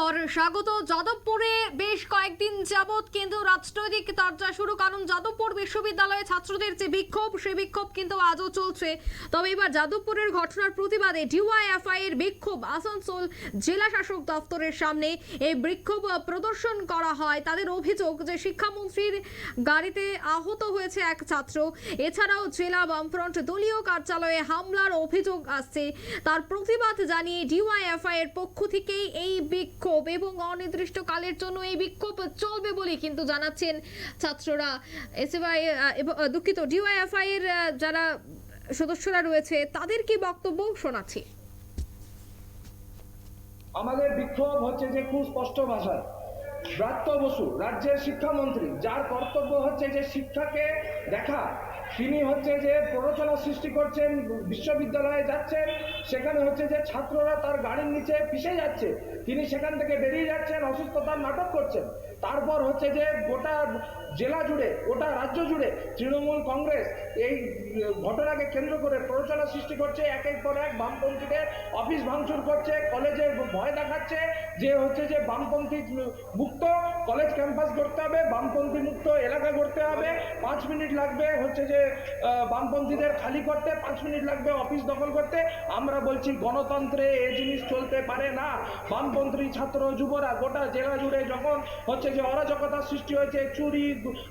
পর স্বাগত। যাদবপুরে বেশ কয়েকদিন যাবৎ কিন্তু রাজনৈতিক চর্চা শুরু, কারণ যাদবপুর বিশ্ববিদ্যালয়ে ছাত্রদের যে বিক্ষোভ, সেই বিক্ষোভ কিন্তু আজও চলছে। তবে এবার যাদবপুরের ঘটনার প্রতিবাদে ডিওয়াইএফআই এর বিক্ষোভ আসানসোল জেলা শাসক দপ্তরের সামনে এই বিক্ষোভ প্রদর্শন করা হয়। তাদের অভিযোগ যে শিক্ষামন্ত্রীর গাড়িতে আহত হয়েছে এক ছাত্র। এছাড়াও জেলা বামফ্রন্ট দলীয় কার্যালয়ে হামলার অভিযোগ আসছে। তার প্রতিবাদ জানিয়ে ডিওয়াইএফআই এর পক্ষ থেকেই এই বিক্ষোভ এবং অনির্দিষ্টকালের জন্য এই বিক্ষোভ চলবে বলে কিন্তু জানাচ্ছেন ছাত্ররা। এসএফআই দুঃখিত ডিওয়াইএফআই এর যারা সদস্যরা রয়েছে তাদের কি বক্তব্য শোনাচ্ছি। আমাদের বিক্ষোভ হচ্ছে যে খুব স্পষ্ট ভাষায় ব্রাত্য বসু রাজ্যের শিক্ষামন্ত্রী, যার কর্তব্য হচ্ছে যে শিক্ষাকে দেখা, তিনি হচ্ছে যে প্ররোচনা সৃষ্টি করছেন। বিশ্ববিদ্যালয়ে যাচ্ছেন, সেখানে হচ্ছে যে ছাত্ররা তার গাড়ির নিচে পিষে যাচ্ছে, তিনি সেখান থেকে বেরিয়ে যাচ্ছেন, অসুস্থতার নাটক করছেন। তারপর হচ্ছে যে গোটা জেলা জুড়ে, গোটা রাজ্য জুড়ে তৃণমূল কংগ্রেস এই ঘটনাকে কেন্দ্র করে প্ররোচনা সৃষ্টি করছে। একের পর এক বামপন্থীদের অফিস ভাঙচুর করছে, কলেজে ভয় দেখাচ্ছে যে হচ্ছে যে বামপন্থী মুক্ত কলেজ ক্যাম্পাস করতে হবে, বামপন্থী মুক্ত এলাকা করতে হবে। 5 মিনিট লাগবে হচ্ছে যে বামপন্থীদের খালি করতে, 5 মিনিট লাগবে অফিস দখল করতে। আমরা বলছি গণতন্ত্রে এই জিনিস চলতে পারে না। বামপন্থী ছাত্র যুবরা গোটা জেলা জুড়ে যখন হচ্ছে যে অরাজকতা সৃষ্টি হয়েছে, চুরি,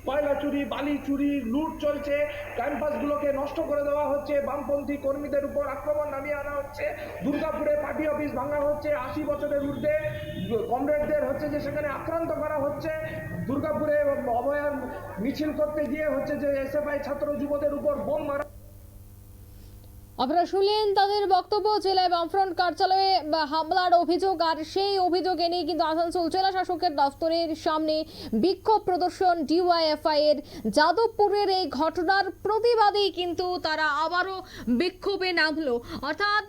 কয়লা চুরি, বালি চুরি, লুট চলছে, ক্যাম্পাসগুলোকে নষ্ট করে দেওয়া হচ্ছে, বামপন্থী কর্মীদের উপর আক্রমণ নামিয়ে আনা হচ্ছে, দুর্গাপুরে পার্টি অফিস ভাঙা হচ্ছে, 80 বছরের ঊর্ধ্বে কমরেডদের হচ্ছে যে সেখানে আক্রান্ত করা হচ্ছে, দুর্গাপুরে অভয়ার মিছিল করতে গিয়ে হচ্ছে যে এসএফআই ছাত্র যুবদের উপর বোম মারা। আপনারা শুনলেন তাদের বক্তব্য। জেলায় বামফ্রন্ট কার্যালয়ে হামলার অভিযোগ, আর সেই অভিযোগে নিয়ে কিন্তু আসানসোল জেলা শাসকের দফতরের সামনে বিক্ষোভ প্রদর্শন ডিওয়াইএফআই এর। যাদবপুরের এই ঘটনার প্রতিবাদেই কিন্তু তারা আবারও বিক্ষোভে নামলো, অর্থাৎ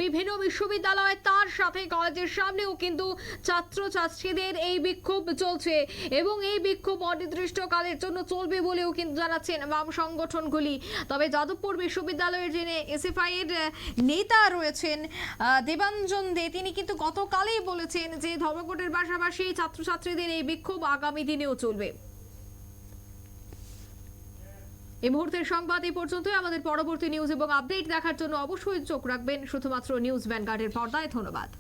বিভিন্ন বিশ্ববিদ্যালয় তার সাথে কলেজের সামনেও কিন্তু ছাত্রছাত্রীদের এই বিক্ষোভ চলছে এবং এই বিক্ষোভ অনির্দিষ্টকালের জন্য চলবে বলেও কিন্তু জানাচ্ছেন বাম সংগঠনগুলি। তবে যাদবপুর বিশ্ববিদ্যালয়ের যিনি এসএফআই এর নেতা রয়েছেন দেবাঞ্জন দে, তিনি কিন্তু গতকালই বলেছেন যে ধর্মঘটের পাশাপাশি ছাত্রছাত্রীদের এই বিক্ষোভ আগামী দিনেও চলবে। এই মুহূর্তের সংবাদ এই পর্যন্তই। আমাদের পরবর্তী নিউজ এবং আপডেট দেখার জন্য অবশ্যই চোখ রাখবেন শুধুমাত্র নিউজ ভ্যানগার্ডের পর্দায়। ধন্যবাদ।